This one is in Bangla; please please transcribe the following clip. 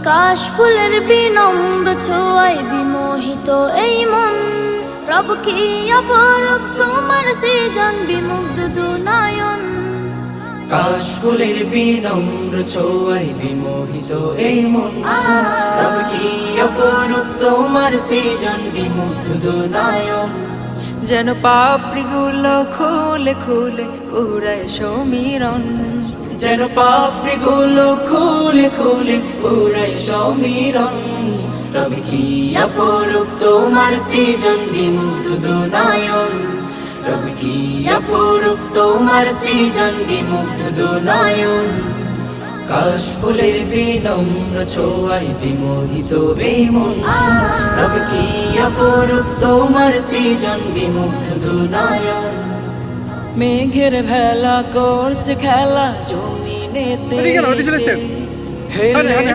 কাশ ফুলের বিনম্র ছোঁয়ায় বিমোহিত এই মন, রব কি অপরূপ তোমার সৃজন বিমুগ্ধ দুনয়ন। কাশ ফুলের বিনম্র ছোঁয়ায় বিমোহিত এই মন, রব কি অপরূপ তোমার সৃজন বিমুগ্ধ দুনয়ন। যেন পাপড়িগুলো খুলে খুলে উড়ায় সমীরণ, যেন পাপড়িগুলো খুলে খুলে উড়ায় সমীরণ। রব কি অপরূপ তোমার সৃজন বিমুগ্ধ দুনয়ন, রব কি অপরূপ তোমার সৃজন বিমুগ্ধ দুনয়ন। কাশ ফুলের বিনম্র ছোঁয়ায় বিমোহিত এই মন, রব কি অপরূপ তোমার সৃজন বিমুগ্ধ দুনয়ন। মেঘের ভেলা করছে খেলা জমিনেতে, হেলে